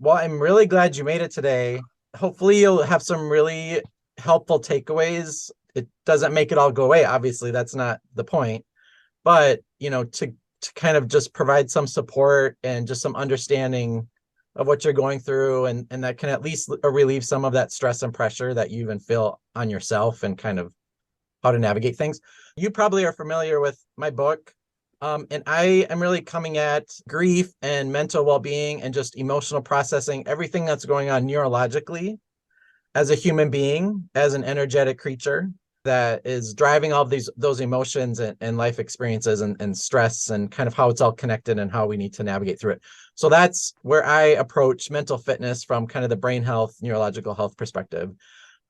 Well, I'm really glad you made it today. Hopefully, you'll have some really helpful takeaways. It doesn't make it all go away. Obviously, that's not the point. But, to kind of just provide some support and just some understanding of what you're going through, and that can at least relieve some of that stress and pressure that you even feel on yourself and kind of how to navigate things. You probably are familiar with my book. And I am really coming at grief and mental well-being and just emotional processing, everything that's going on neurologically as a human being, as an energetic creature that is driving all of those emotions and life experiences and stress and kind of how it's all connected and how we need to navigate through it. So that's where I approach mental fitness from kind of the brain health, neurological health perspective.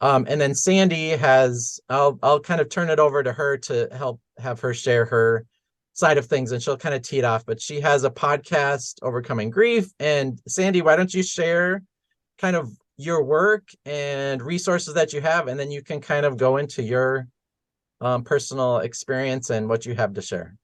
And then Sandy I'll kind of turn it over to her to help have her share her side of things, and she'll kind of tee it off. But she has a podcast, Overcoming Grief. And Sandy, why don't you share kind of your work and resources that you have, and then you can kind of go into your personal experience and what you have to share.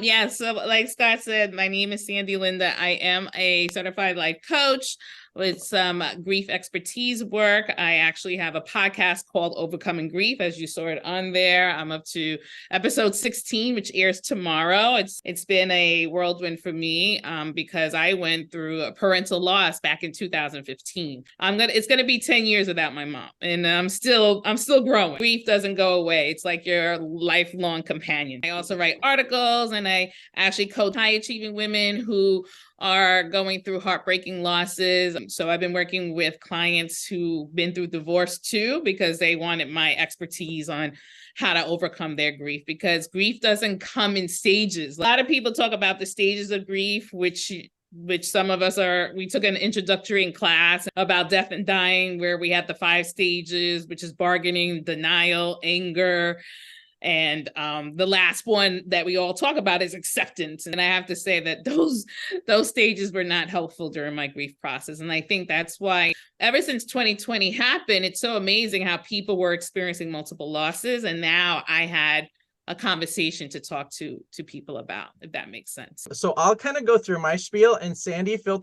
Yeah, so like Scott said, my name is Sandy Linda. I am a certified life coach with some grief expertise work. I actually have a podcast called Overcoming Grief, as you saw it on there. I'm up to episode 16, which airs tomorrow. It's been a whirlwind for me because I went through a parental loss back in 2015. It's gonna be 10 years without my mom, and I'm still growing. Grief doesn't go away. It's like your lifelong companion. I also write articles, and I actually coach high achieving women who are going through heartbreaking losses. So I've been working with clients who've been through divorce too, because they wanted my expertise on how to overcome their grief, because grief doesn't come in stages. A lot of people talk about the stages of grief, which some of us we took an introductory in class about death and dying, where we had the 5 stages, which is bargaining, denial, anger. And the last one that we all talk about is acceptance. And I have to say that those stages were not helpful during my grief process. And I think that's why ever since 2020 happened, it's so amazing how people were experiencing multiple losses. And now I had a conversation to talk to people about, if that makes sense. So I'll kind of go through my spiel, and Sandy, feel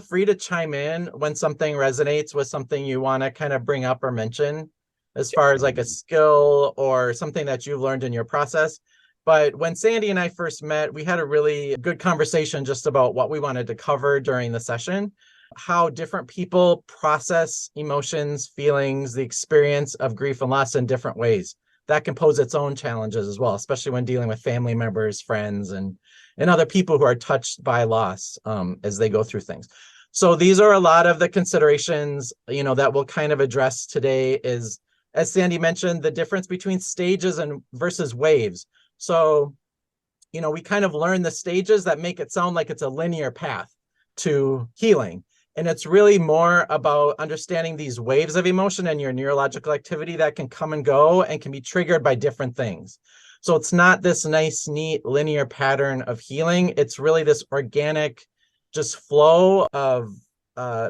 free to chime in when something resonates with something you want to kind of bring up or mention, as far as like a skill or something that you've learned in your process. But when Sandy and I first met, we had a really good conversation just about what we wanted to cover during the session, how different people process emotions, feelings, the experience of grief and loss in different ways. That can pose its own challenges as well, especially when dealing with family members, friends, and other people who are touched by loss as they go through things. So these are a lot of the considerations, that we'll kind of address today is, as Sandy mentioned, the difference between stages and versus waves. So, we kind of learn the stages that make it sound like it's a linear path to healing. And it's really more about understanding these waves of emotion and your neurological activity that can come and go and can be triggered by different things. So it's not this nice, neat, linear pattern of healing. It's really this organic just flow of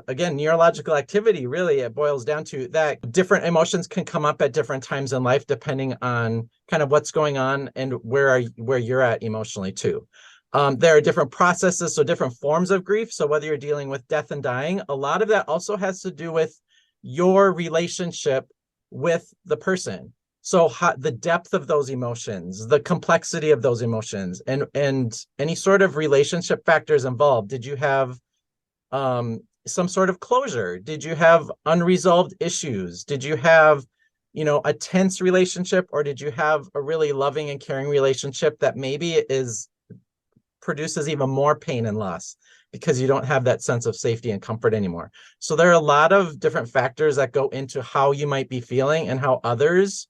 again, neurological activity. Really, it boils down to that different emotions can come up at different times in life, depending on kind of what's going on and where you're at emotionally too. There are different processes, so different forms of grief. So whether you're dealing with death and dying, a lot of that also has to do with your relationship with the person. So the depth of those emotions, the complexity of those emotions, and any sort of relationship factors involved. Did you have some sort of closure? Did you have unresolved issues? Did you have, a tense relationship, or did you have a really loving and caring relationship that maybe produces even more pain and loss because you don't have that sense of safety and comfort anymore? So there are a lot of different factors that go into how you might be feeling, and how others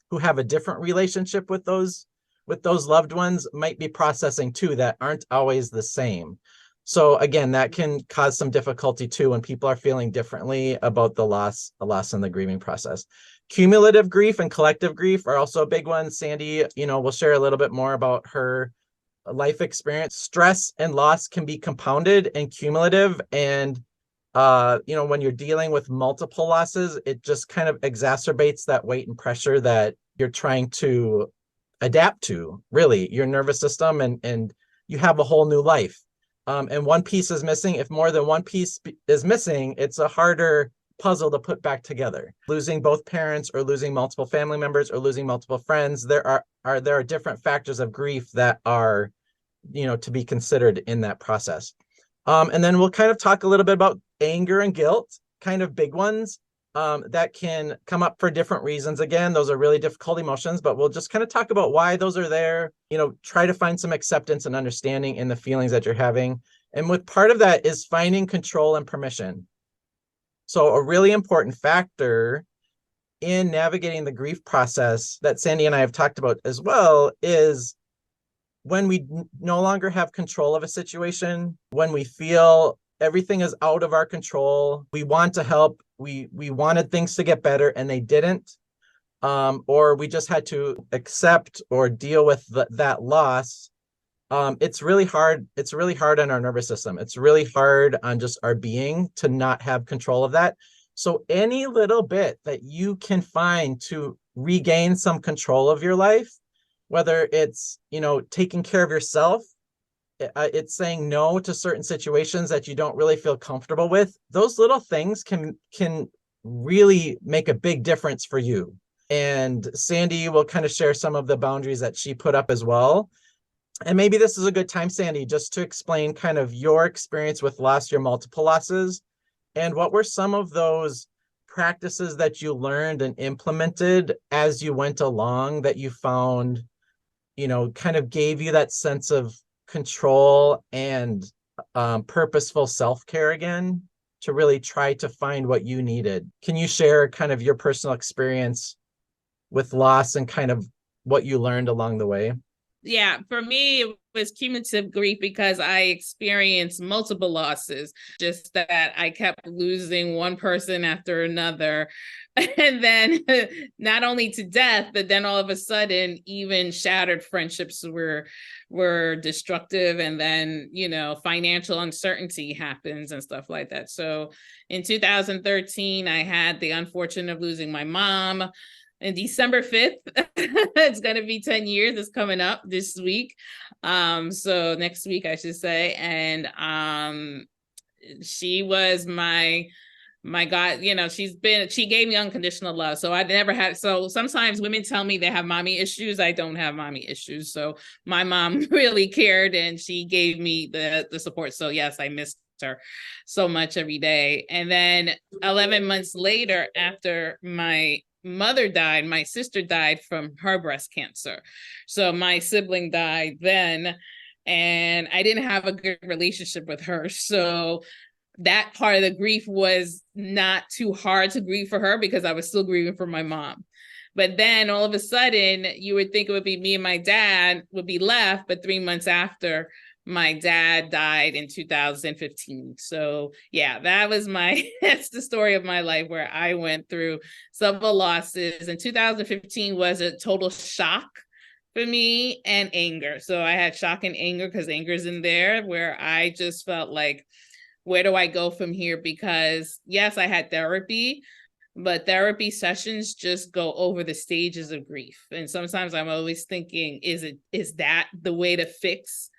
who have a different relationship with those loved ones might be processing too, that aren't always the same. So again, that can cause some difficulty too when people are feeling differently about the loss in the grieving process. Cumulative grief and collective grief are also a big one. Sandy, will share a little bit more about her life experience. Stress and loss can be compounded and cumulative. And, when you're dealing with multiple losses, it just kind of exacerbates that weight and pressure that you're trying to adapt to, really, your nervous system, and you have a whole new life. and one piece is missing. If more than one piece is missing, it's a harder puzzle to put back together. Losing both parents, or losing multiple family members, or losing multiple friends, there are different factors of grief that are, to be considered in that process. And then we'll kind of talk a little bit about anger and guilt, kind of big ones, that can come up for different reasons. Again, those are really difficult emotions, but we'll just kind of talk about why those are there, try to find some acceptance and understanding in the feelings that you're having. And with part of that is finding control and permission. So a really important factor in navigating the grief process that Sandy and I have talked about as well is when we no longer have control of a situation, when we feel everything is out of our control, we want to help, we wanted things to get better and they didn't, or we just had to accept or deal with that loss. It's really hard. It's really hard on our nervous system. It's really hard on just our being to not have control of that. So any little bit that you can find to regain some control of your life, whether it's, taking care of yourself, it's saying no to certain situations that you don't really feel comfortable with, those little things can really make a big difference for you. And Sandy will kind of share some of the boundaries that she put up as well. And maybe this is a good time, Sandy, just to explain kind of your experience with loss, your multiple losses, and what were some of those practices that you learned and implemented as you went along that you found, kind of gave you that sense of control and purposeful self-care again, to really try to find what you needed. Can you share kind of your personal experience with loss and kind of what you learned along the way? Yeah, for me, it was cumulative grief because I experienced multiple losses, just that I kept losing one person after another. And then not only to death, but then all of a sudden, even shattered friendships were destructive. And then, financial uncertainty happens and stuff like that. So in 2013, I had the unfortunate of losing my mom. And December 5th, it's going to be 10 years. It's coming up this week. So next week, I should say. And she was my God, she gave me unconditional love. So I never had, so sometimes women tell me they have mommy issues. I don't have mommy issues. So my mom really cared and she gave me the support. So yes, I missed her so much every day. And then 11 months later, after my mother died, my sister died from her breast cancer. So my sibling died then, and I didn't have a good relationship with her. So that part of the grief was not too hard to grieve for her because I was still grieving for my mom. But then all of a sudden, you would think it would be me and my dad would be left, but 3 months after, my dad died in 2015. So yeah, that's the story of my life where I went through several losses. And 2015 was a total shock for me and anger. So I had shock and anger because anger's in there, where I just felt like, where do I go from here? Because yes, I had therapy, but therapy sessions just go over the stages of grief. And sometimes I'm always thinking, is that the way to fix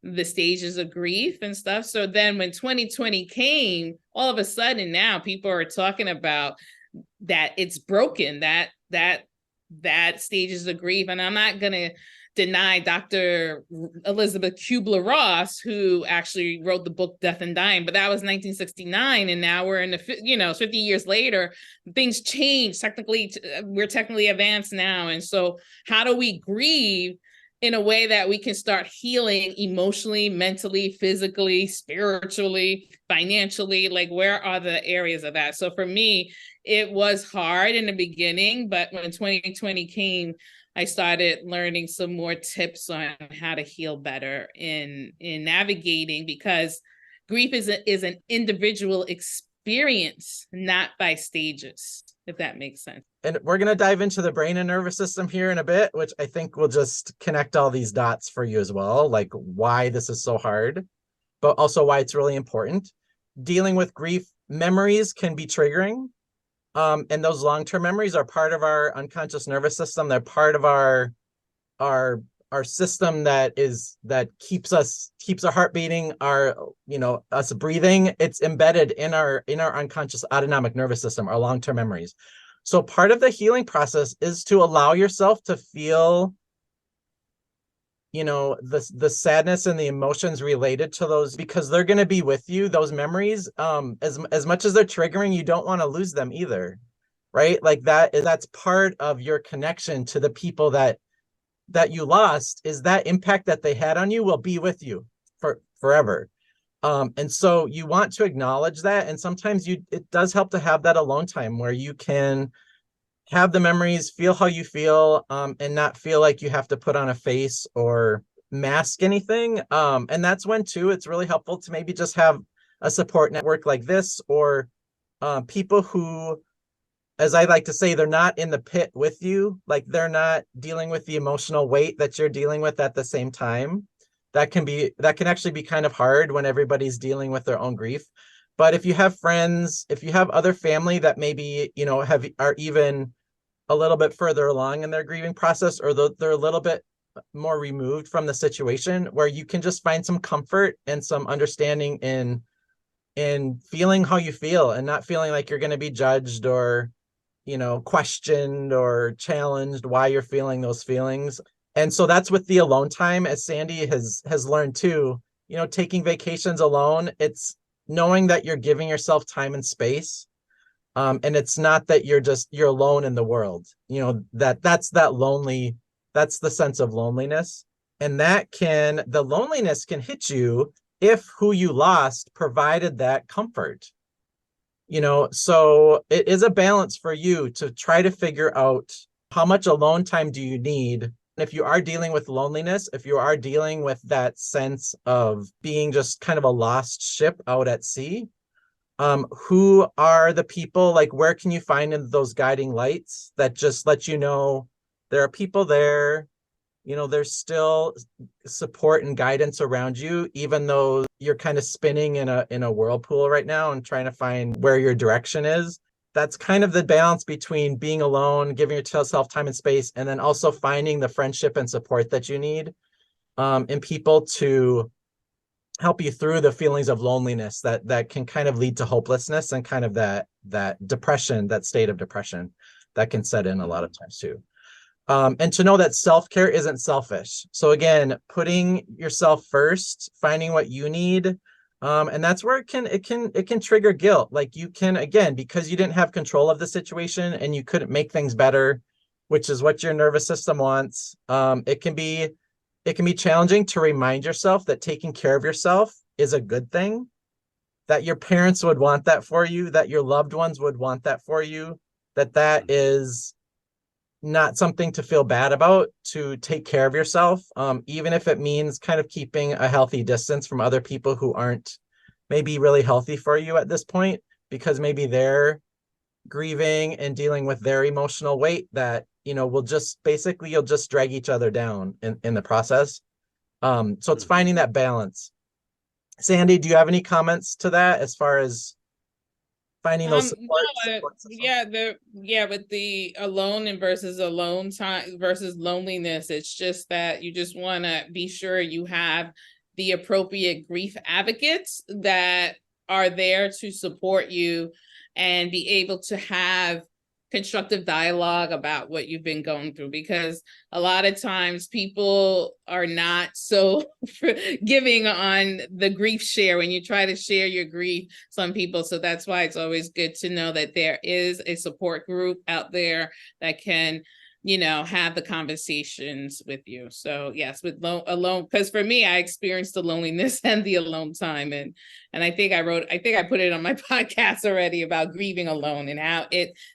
the stages of grief and stuff? So then when 2020 came, all of a sudden now people are talking about that it's broken, that stages of grief. And I'm not going to deny Dr. Elizabeth Kubler-Ross, who actually wrote the book Death and Dying, but that was 1969. And now we're in 50 years later, things change. We're technically advanced now. And so how do we grieve in a way that we can start healing emotionally, mentally, physically, spiritually, financially? Like, where are the areas of that? So for me, it was hard in the beginning, but when 2020 came, I started learning some more tips on how to heal better in navigating, because grief is an individual experience, not by stages, if that makes sense. And we're going to dive into the brain and nervous system here in a bit, which I think will just connect all these dots for you as well, like why this is so hard, but also why it's really important. Dealing with grief, memories can be triggering. And those long-term memories are part of our unconscious nervous system. They're part of our our system that keeps our heart beating, our, us breathing, it's embedded in our unconscious autonomic nervous system, our long-term memories. So part of the healing process is to allow yourself to feel, the sadness and the emotions related to those, because they're going to be with you, those memories. As much as they're triggering, you don't want to lose them either, right? Like that's part of your connection to the people that you lost, is that impact that they had on you will be with you forever. And so you want to acknowledge that. And sometimes it does help to have that alone time where you can have the memories, feel how you feel, and not feel like you have to put on a face or mask anything. And that's when too, it's really helpful to maybe just have a support network like this, or people who, as I like to say, they're not in the pit with you. Like they're not dealing with the emotional weight that you're dealing with at the same time. That can actually be kind of hard when everybody's dealing with their own grief. But if you have friends, if you have other family that maybe, are even a little bit further along in their grieving process, or they're a little bit more removed from the situation, where you can just find some comfort and some understanding in feeling how you feel and not feeling like you're going to be judged or questioned or challenged why you're feeling those feelings. And so that's with the alone time, as Sandy has learned too, taking vacations alone, it's knowing that you're giving yourself time and space. And it's not that you're alone in the world, that's the sense of loneliness. And the loneliness can hit you if who you lost provided that comfort. So it is a balance for you to try to figure out how much alone time do you need. And if you are dealing with loneliness, if you are dealing with that sense of being just kind of a lost ship out at sea, who are the people, like where can you find those guiding lights that just let you know there are people there, there's still support and guidance around you, even though you're kind of spinning in a whirlpool right now and trying to find where your direction is. That's kind of the balance between being alone, giving yourself time and space, and then also finding the friendship and support that you need, in people to help you through the feelings of loneliness that can kind of lead to hopelessness and kind of that depression, that state of depression that can set in a lot of times too. And to know that self-care isn't selfish. So again, putting yourself first, finding what you need. And that's where it can trigger guilt. Like you can, again, because you didn't have control of the situation and you couldn't make things better, which is what your nervous system wants. It can be challenging to remind yourself that taking care of yourself is a good thing, that your parents would want that for you, that your loved ones would want that for you, that is not something to feel bad about, to take care of yourself, even if it means kind of keeping a healthy distance from other people who aren't maybe really healthy for you at this point, because maybe they're grieving and dealing with their emotional weight that, will just basically, you'll just drag each other down in the process. So it's finding that balance. Sandy, do you have any comments to that as far as finding those support with the alone and versus alone time versus loneliness, it's just that you just want to be sure you have the appropriate grief advocates that are there to support you and be able to have constructive dialogue about what you've been going through, because a lot of times people are not so giving on the grief share when you try to share your grief, some people. So that's why it's always good to know that there is a support group out there that can have the conversations with you. So yes, with alone, because for me, I experienced the loneliness and the alone time. And I think I put it on my podcast already about grieving alone and how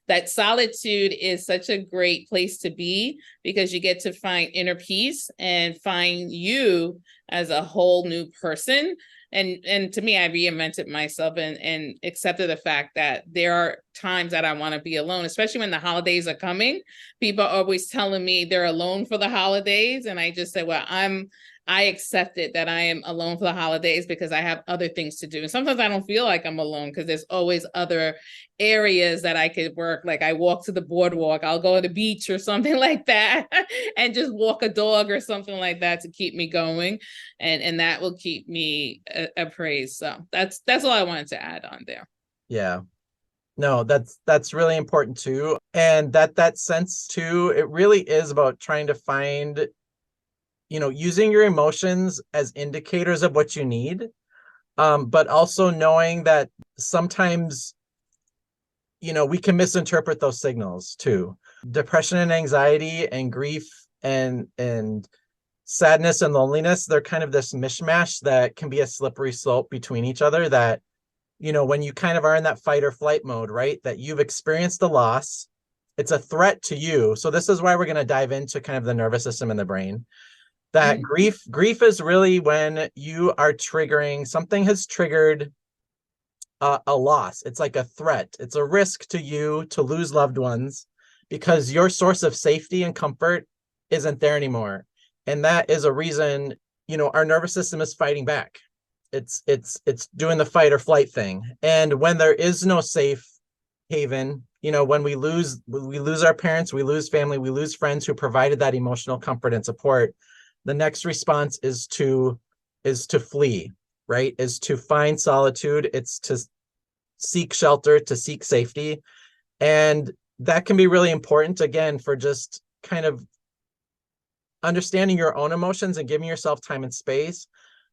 that solitude is such a great place to be, because you get to find inner peace and find you as a whole new person. And to me, I reinvented myself and accepted the fact that there are times that I want to be alone, especially when the holidays are coming. People are always telling me they're alone for the holidays. And I just said, well, I accepted that I am alone for the holidays because I have other things to do. And sometimes I don't feel like I'm alone because there's always other areas that I could work. Like I walk to the boardwalk, I'll go to the beach or something like that, and just walk a dog or something like that to keep me going. And that will keep me appraised. So that's all I wanted to add on there. Yeah. No, that's really important too. And that sense too, it really is about trying to find, using your emotions as indicators of what you need. But also knowing that sometimes, we can misinterpret those signals too. Depression and anxiety and grief and sadness and loneliness, they're kind of this mishmash that can be a slippery slope between each other that, when you kind of are in that fight or flight mode, right? That you've experienced a loss, it's a threat to you. So this is why we're going to dive into kind of the nervous system and the brain. That grief is really when you are triggering, something has triggered a loss. It's like a threat. It's a risk to you to lose loved ones because your source of safety and comfort isn't there anymore. And that is a reason, our nervous system is fighting back. It's doing the fight or flight thing. And when there is no safe haven, when we lose our parents, we lose family, we lose friends who provided that emotional comfort and support, the next response is to flee, right? Is to find solitude. It's to seek shelter, to seek safety. And that can be really important, again, for just kind of understanding your own emotions and giving yourself time and space,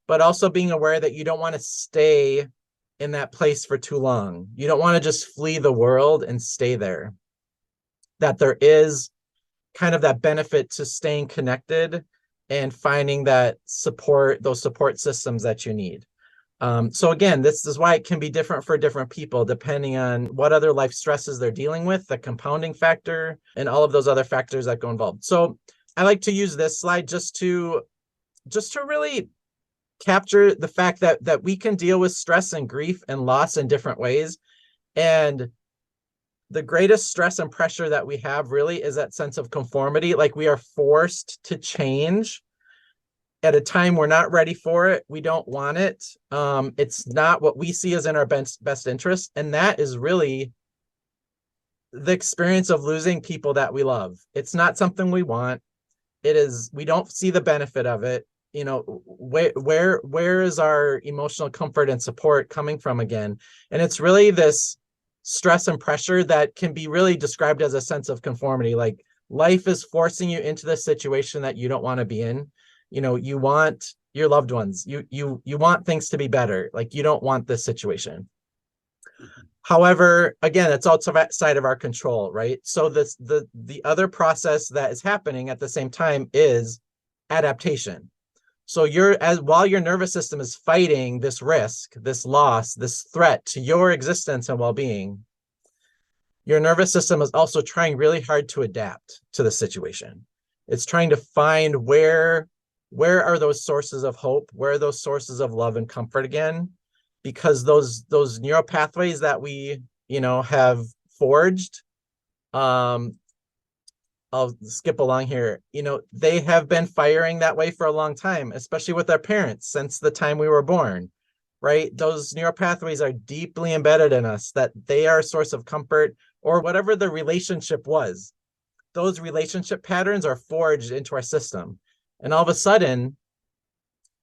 but also being aware that you don't want to stay in that place for too long. You don't want to just flee the world and stay there. That there is kind of that benefit to staying connected and finding that support, those support systems that you need. So again, this is why it can be different for different people, depending on what other life stresses they're dealing with, the compounding factor, and all of those other factors that go involved. So I like to use this slide just to really capture the fact that we can deal with stress and grief and loss in different ways. And the greatest stress and pressure that we have really is that sense of conformity. Like we are forced to change at a time we're not ready for it. We don't want it. It's not what we see as in our best interest. And that is really the experience of losing people that we love. It's not something we want. It is, we don't see the benefit of it. Where is our emotional comfort and support coming from again? And it's really this stress and pressure that can be really described as a sense of conformity. Like life is forcing you into this situation that you don't want to be in. You want your loved ones, you want things to be better. Like you don't want this situation. However, again, it's outside of our control, right? So the other process that is happening at the same time is adaptation. So while your nervous system is fighting this risk, this loss, this threat to your existence and well-being, your nervous system is also trying really hard to adapt to the situation. It's trying to find where are those sources of hope? Where are those sources of love and comfort again? Because those neural pathways that we, have forged, I'll skip along here. They have been firing that way for a long time, especially with our parents since the time we were born, right? Those neural pathways are deeply embedded in us, that they are a source of comfort or whatever the relationship was. Those relationship patterns are forged into our system. And all of a sudden,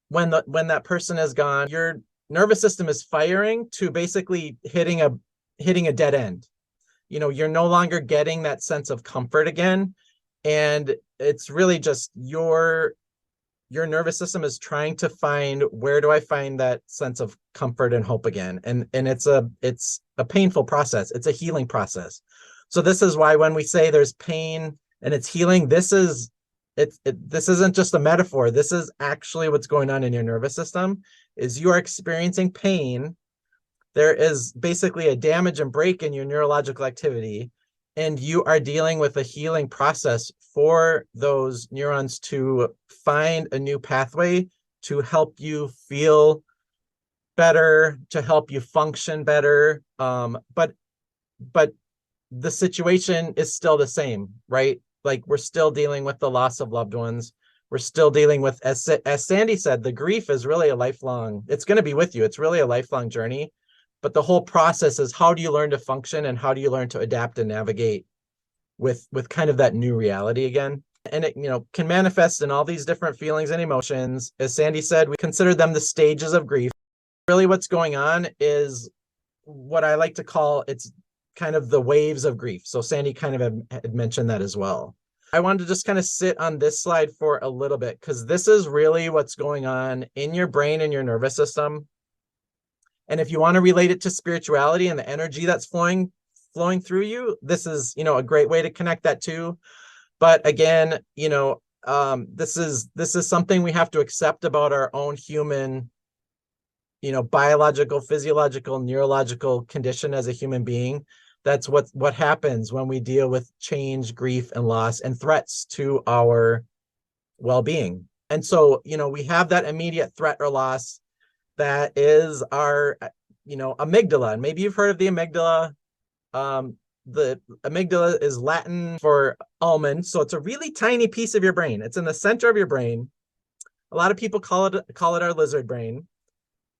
when that person is gone, your nervous system is firing to basically hitting a dead end. You're no longer getting that sense of comfort again. And it's really just your nervous system is trying to find, where do I find that sense of comfort and hope again? And it's a painful process. It's a healing process. So this is why when we say there's pain and it's healing, this isn't just a metaphor. This is actually what's going on in your nervous system. Is you are experiencing pain. There is basically a damage and break in your neurological activity, and you are dealing with a healing process for those neurons to find a new pathway to help you feel better, to help you function better. But the situation is still the same, right? Like we're still dealing with the loss of loved ones. we're still dealing with, as Sandy said, the grief is really a lifelong, it's going to be with you. It's really a lifelong journey. But the whole process is, how do you learn to function and how do you learn to adapt and navigate with kind of that new reality again? And it, can manifest in all these different feelings and emotions. As Sandy said, we consider them the stages of grief. Really what's going on is what I like to call, it's kind of the waves of grief. So Sandy kind of had mentioned that as well. I wanted to just kind of sit on this slide for a little bit, because this is really what's going on in your brain and your nervous system. And if you want to relate it to spirituality and the energy that's flowing through you, this is, a great way to connect that too. But again, this is something we have to accept about our own human, biological, physiological, neurological condition as a human being. That's what happens when we deal with change, grief, and loss and threats to our well-being. And so, we have that immediate threat or loss that is our, amygdala. And maybe you've heard of the amygdala. The amygdala is Latin for almond. So it's a really tiny piece of your brain. It's in the center of your brain. A lot of people call it our lizard brain,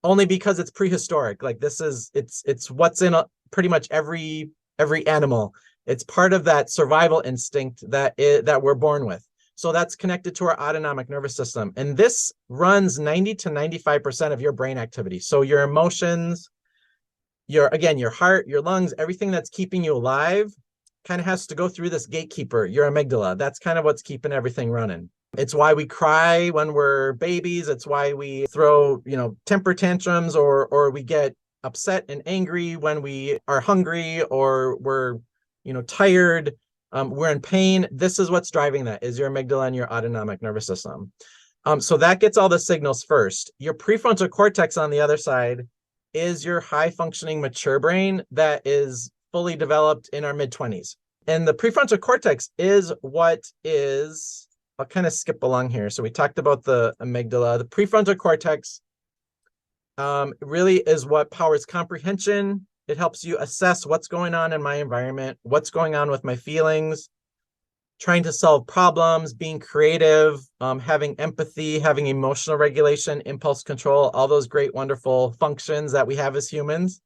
only because it's prehistoric. Like it's what's in pretty much every animal. It's part of that survival instinct that we're born with. So that's connected to our autonomic nervous system. And this runs 90 to 95% of your brain activity. So your emotions, your heart, your lungs, everything that's keeping you alive kind of has to go through this gatekeeper, your amygdala. That's kind of what's keeping everything running. It's why we cry when we're babies. It's why we throw, temper tantrums, or we get upset and angry when we are hungry, or we're, tired, we're in pain. This is what's driving that, is your amygdala and your autonomic nervous system. So that gets all the signals first. Your prefrontal cortex on the other side is your high functioning mature brain that is fully developed in our mid-20s. And the prefrontal cortex is I'll kind of skip along here. So we talked about the amygdala. The prefrontal cortex really is what powers comprehension. It helps you assess what's going on in my environment, what's going on with my feelings, trying to solve problems, being creative, having empathy, having emotional regulation, impulse control, all those great, wonderful functions that we have as humans.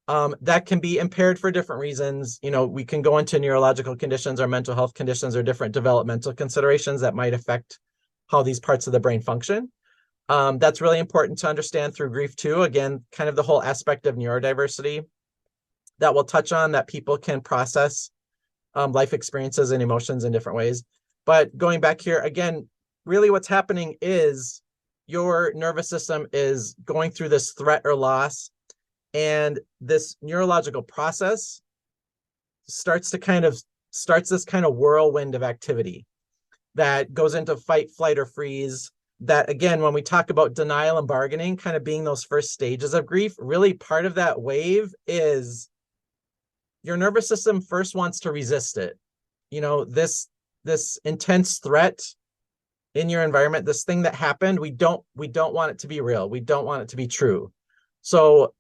That can be impaired for different reasons. We can go into neurological conditions or mental health conditions or different developmental considerations that might affect how these parts of the brain function. That's really important to understand through grief too. Again, kind of the whole aspect of neurodiversity that we'll touch on, that people can process life experiences and emotions in different ways. But going back here, again, really what's happening is your nervous system is going through this threat or loss, and this neurological process starts this kind of whirlwind of activity that goes into fight, flight, or freeze. That, again, when we talk about denial and bargaining kind of being those first stages of grief, really part of that wave is your nervous system first wants to resist it. This intense threat in your environment, this thing that happened, we don't want it to be real. We don't want it to be true. So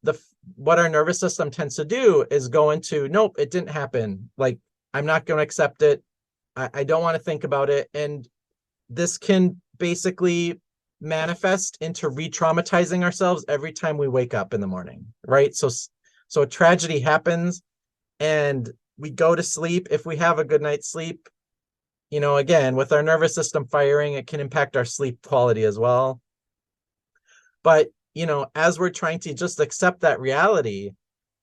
what our nervous system tends to do is go into, nope, it didn't happen. Like, I'm not going to accept it. I don't want to think about it. And this can basically manifest into re-traumatizing ourselves every time we wake up in the morning, right? So a tragedy happens and we go to sleep. If we have a good night's sleep, again, with our nervous system firing, it can impact our sleep quality as well. But, as we're trying to just accept that reality,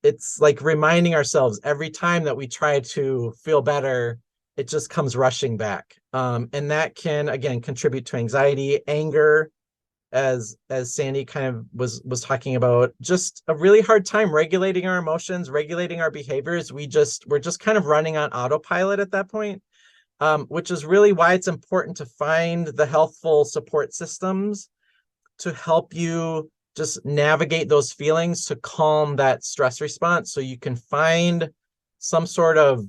it's like reminding ourselves every time that we try to feel better, it just comes rushing back. And that can, again, contribute to anxiety, anger, as Sandy kind of was talking about, just a really hard time regulating our emotions, regulating our behaviors. We're just kind of running on autopilot at that point, which is really why it's important to find the healthful support systems to help you just navigate those feelings, to calm that stress response, so you can find some sort of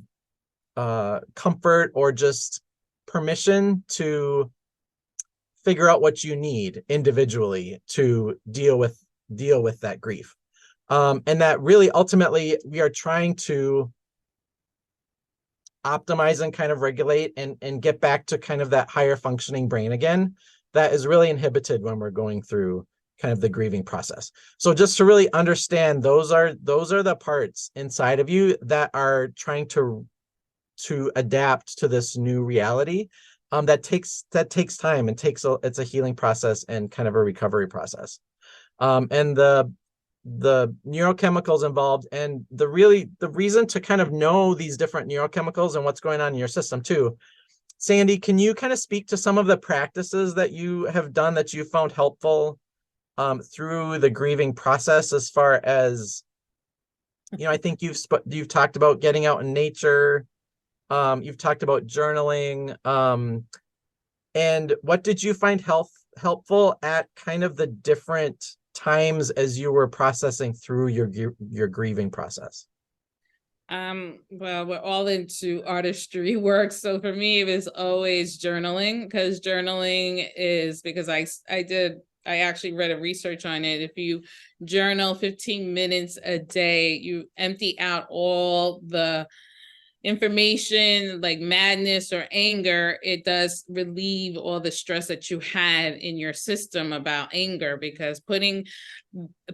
comfort or just permission to figure out what you need individually to deal with that grief. And that really ultimately we are trying to optimize and kind of regulate and get back to kind of that higher functioning brain again, that is really inhibited when we're going through kind of the grieving process. So just to really understand, those are the parts inside of you that are trying to adapt to this new reality. That takes time and it's a healing process and kind of a recovery process. And the neurochemicals involved, and the reason to kind of know these different neurochemicals and what's going on in your system too. Sandy, can you kind of speak to some of the practices that you have done that you found helpful through the grieving process, as far as, I think you've talked about getting out in nature, you've talked about journaling, and what did you find helpful at kind of the different times as you were processing through your grieving process? Well, we're all into artistry work. So for me, it was always journaling, because I actually read a research on it. If you journal 15 minutes a day, you empty out all the information like madness or anger, it does relieve all the stress that you had in your system about anger, because putting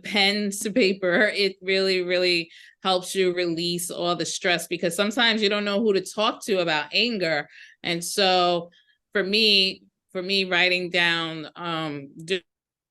pens to paper, it really, really helps you release all the stress, because sometimes you don't know who to talk to about anger. And so for me, writing down,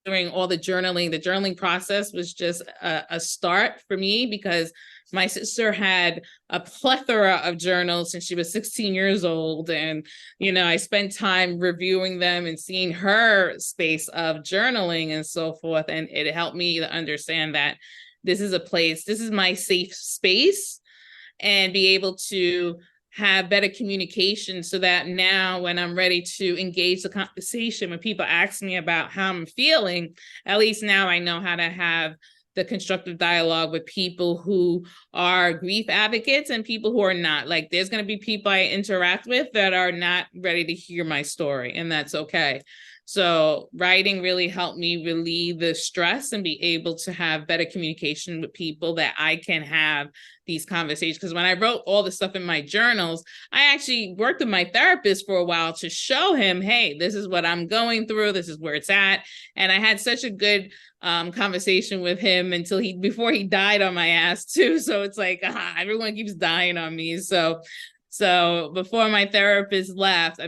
doing all the journaling process was just a start for me, because my sister had a plethora of journals since she was 16 years old. And, I spent time reviewing them and seeing her space of journaling and so forth. And it helped me to understand that this is my safe space, and be able to have better communication, so that now when I'm ready to engage the conversation, when people ask me about how I'm feeling, at least now I know how to have the constructive dialogue with people who are grief advocates and people who are not. Like, there's going to be people I interact with that are not ready to hear my story, and that's okay. So writing really helped me relieve the stress and be able to have better communication with people, that I can have these conversations. Because when I wrote all the stuff in my journals, I actually worked with my therapist for a while to show him, hey, this is what I'm going through. This is where it's at. And I had such a good conversation with him before he died on my ass too. So it's like, everyone keeps dying on me. So before my therapist left,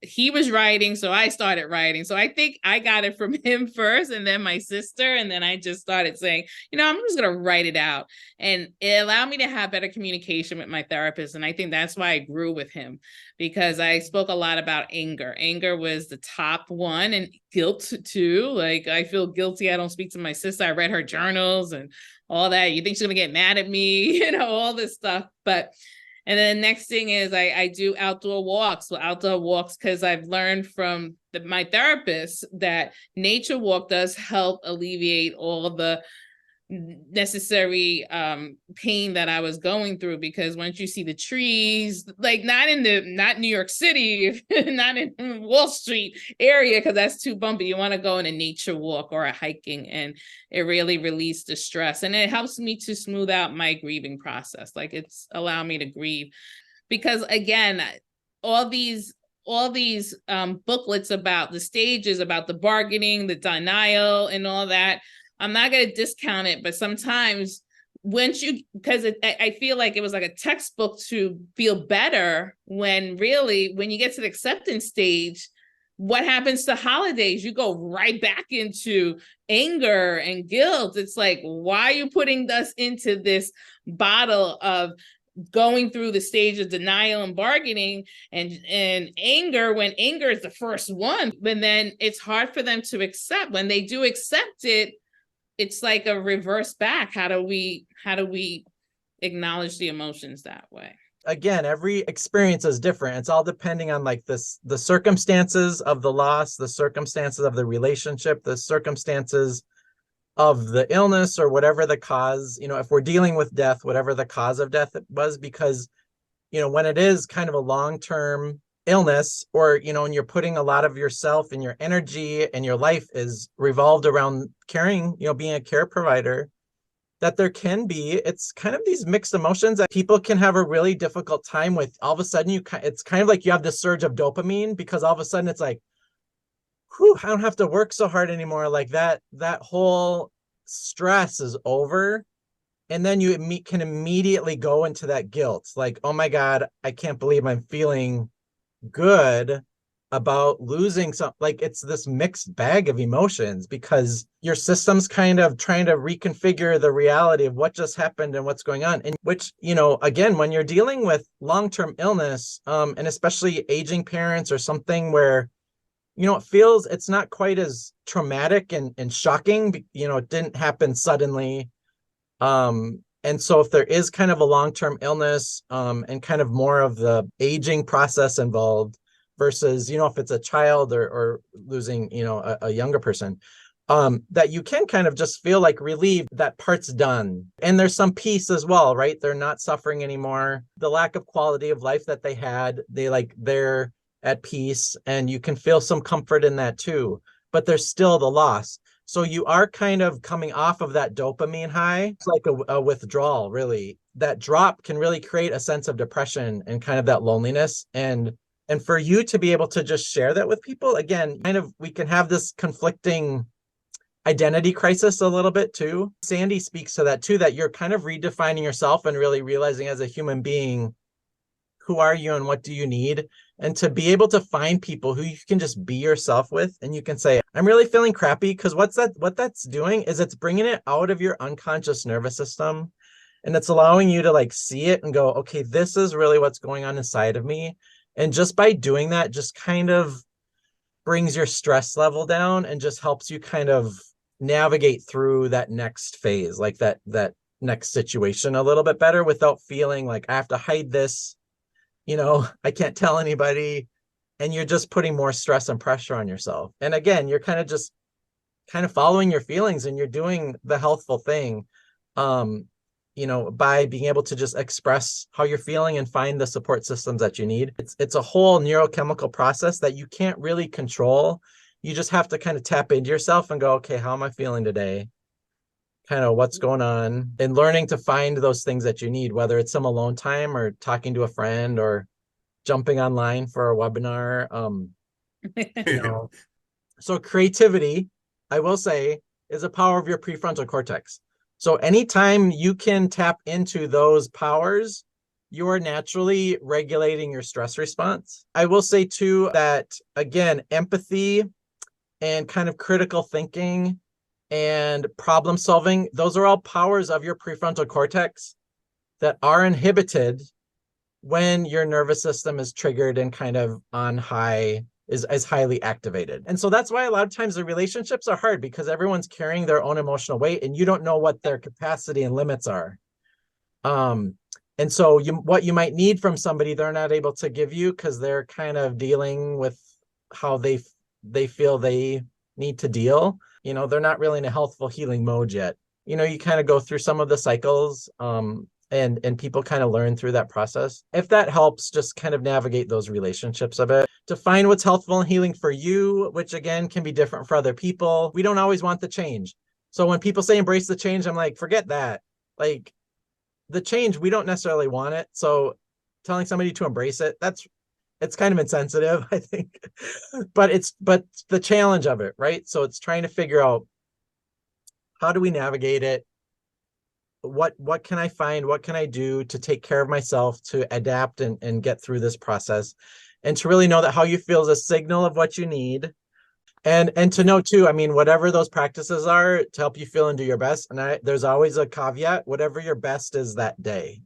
he was writing, so I started writing. So I think I got it from him first, and then my sister, and then I just started saying, I'm just going to write it out. And it allowed me to have better communication with my therapist. And I think that's why I grew with him, because I spoke a lot about anger. Anger was the top one, and guilt too. Like, I feel guilty I don't speak to my sister. I read her journals and all that. You think she's going to get mad at me, all this stuff. And then the next thing is I do outdoor walks. So outdoor walks, because I've learned from my therapist that nature walk does help alleviate all the necessary pain that I was going through, because once you see the trees, like not New York City, not in Wall Street area, because that's too bumpy. You want to go on a nature walk or a hiking, and it really released the stress, and it helps me to smooth out my grieving process. Like, it's allowed me to grieve, because again, all these booklets about the stages, about the bargaining, the denial, and all that, I'm not going to discount it, but sometimes I feel like it was like a textbook to feel better, when you get to the acceptance stage, what happens to holidays? You go right back into anger and guilt. It's like, why are you putting us into this bottle of going through the stage of denial and bargaining and anger, when anger is the first one? But then it's hard for them to accept. When they do accept it, it's like a reverse back. How do we acknowledge the emotions that way? Again, every experience is different. It's all depending on like the circumstances of the loss, the circumstances of the relationship, the circumstances of the illness, or whatever the cause, if we're dealing with death, whatever the cause of death was. Because, when it is kind of a long-term illness, or, and you're putting a lot of yourself and your energy and your life is revolved around caring, being a care provider, that there can be, it's kind of these mixed emotions that people can have a really difficult time with. All of a sudden it's kind of like you have this surge of dopamine, because all of a sudden it's like, whew, I don't have to work so hard anymore. Like that whole stress is over. And then you can immediately go into that guilt. Like, oh my God, I can't believe I'm feeling good about losing some. Like, it's this mixed bag of emotions, because your system's kind of trying to reconfigure the reality of what just happened and what's going on. And which, again, when you're dealing with long-term illness, and especially aging parents or something where, it's not quite as traumatic and shocking, it didn't happen suddenly. And so if there is kind of a long-term illness, and kind of more of the aging process involved versus, if it's a child or losing, a younger person, that you can kind of just feel like relieved that part's done. And there's some peace as well, right? They're not suffering anymore. The lack of quality of life that they had, they're at peace, and you can feel some comfort in that too, but there's still the loss. So you are kind of coming off of that dopamine high. It's like a withdrawal, really. That drop can really create a sense of depression and kind of that loneliness. And for you to be able to just share that with people, again, kind of, we can have this conflicting identity crisis a little bit too. Sandy speaks to that too, that you're kind of redefining yourself and really realizing as a human being, who are you and what do you need? And to be able to find people who you can just be yourself with, and you can say, I'm really feeling crappy, because what that's doing is it's bringing it out of your unconscious nervous system, and it's allowing you to like see it and go, okay, this is really what's going on inside of me. And just by doing that, just kind of brings your stress level down and just helps you kind of navigate through that next phase, like that next situation a little bit better, without feeling like I have to hide this, I can't tell anybody, and you're just putting more stress and pressure on yourself. And again, you're kind of following your feelings, and you're doing the healthful thing, by being able to just express how you're feeling and find the support systems that you need. It's a whole neurochemical process that you can't really control. You just have to kind of tap into yourself and go, okay, how am I feeling today? Kind of what's going on, and learning to find those things that you need, whether it's some alone time or talking to a friend or jumping online for a webinar. So creativity, I will say, is a power of your prefrontal cortex. So anytime you can tap into those powers, you are naturally regulating your stress response. I will say too that, again, empathy and kind of critical thinking and problem solving, those are all powers of your prefrontal cortex that are inhibited when your nervous system is triggered and kind of on high, is highly activated. And so that's why a lot of times the relationships are hard, because everyone's carrying their own emotional weight and you don't know what their capacity and limits are. And so what you might need from somebody, they're not able to give you, because they're kind of dealing with how they feel they need to deal. They're not really in a healthful healing mode yet. You kind of go through some of the cycles, and people kind of learn through that process. If that helps, just kind of navigate those relationships a bit to find what's healthful and healing for you, which again can be different for other people. We don't always want the change. So when people say embrace the change, I'm like, forget that. Like, the change, we don't necessarily want it. So telling somebody to embrace it, it's kind of insensitive, I think. But the challenge of it, right? So it's trying to figure out, how do we navigate it? What can I find? What can I do to take care of myself, to adapt and get through this process? And to really know that how you feel is a signal of what you need. And to know too, I mean, whatever those practices are to help you feel and do your best. And there's always a caveat, whatever your best is that day.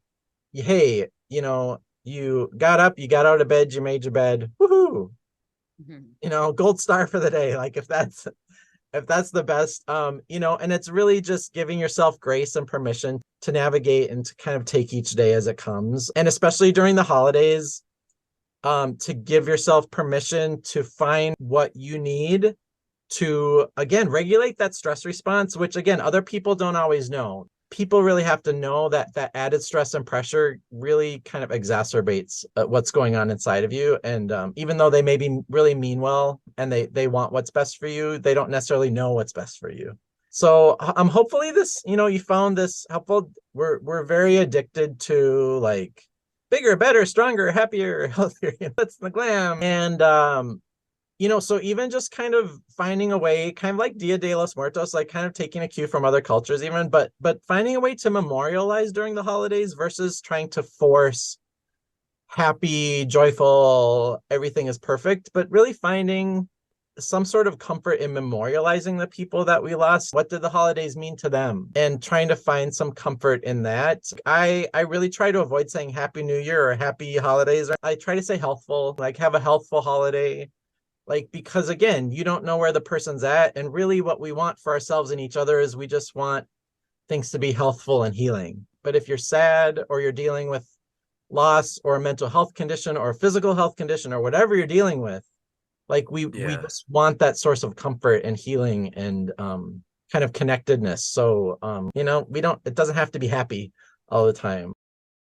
Hey, you got up, you got out of bed, you made your bed, woohoo. Gold star for the day. Like, if that's the best, and it's really just giving yourself grace and permission to navigate and to kind of take each day as it comes. And especially during the holidays, to give yourself permission to find what you need to, again, regulate that stress response, which again, other people don't always know. People really have to know that added stress and pressure really kind of exacerbates what's going on inside of you. And even though they maybe really mean well and they want what's best for you, they don't necessarily know what's best for you. So hopefully this, you found this helpful. We're very addicted to like bigger, better, stronger, happier, healthier. That's the glam. And so even just kind of finding a way, kind of like Dia de los Muertos, like kind of taking a cue from other cultures even, but finding a way to memorialize during the holidays versus trying to force happy, joyful, everything is perfect, but really finding some sort of comfort in memorializing the people that we lost. What did the holidays mean to them? And trying to find some comfort in that. I really try to avoid saying Happy New Year or Happy Holidays. I try to say healthful, like have a healthful holiday. Like, because again, you don't know where the person's at. And really what we want for ourselves and each other is we just want things to be healthful and healing. But if you're sad or you're dealing with loss or a mental health condition or a physical health condition or whatever you're dealing with, like we Yeah. just want that source of comfort and healing and kind of connectedness. So we don't, it doesn't have to be happy all the time.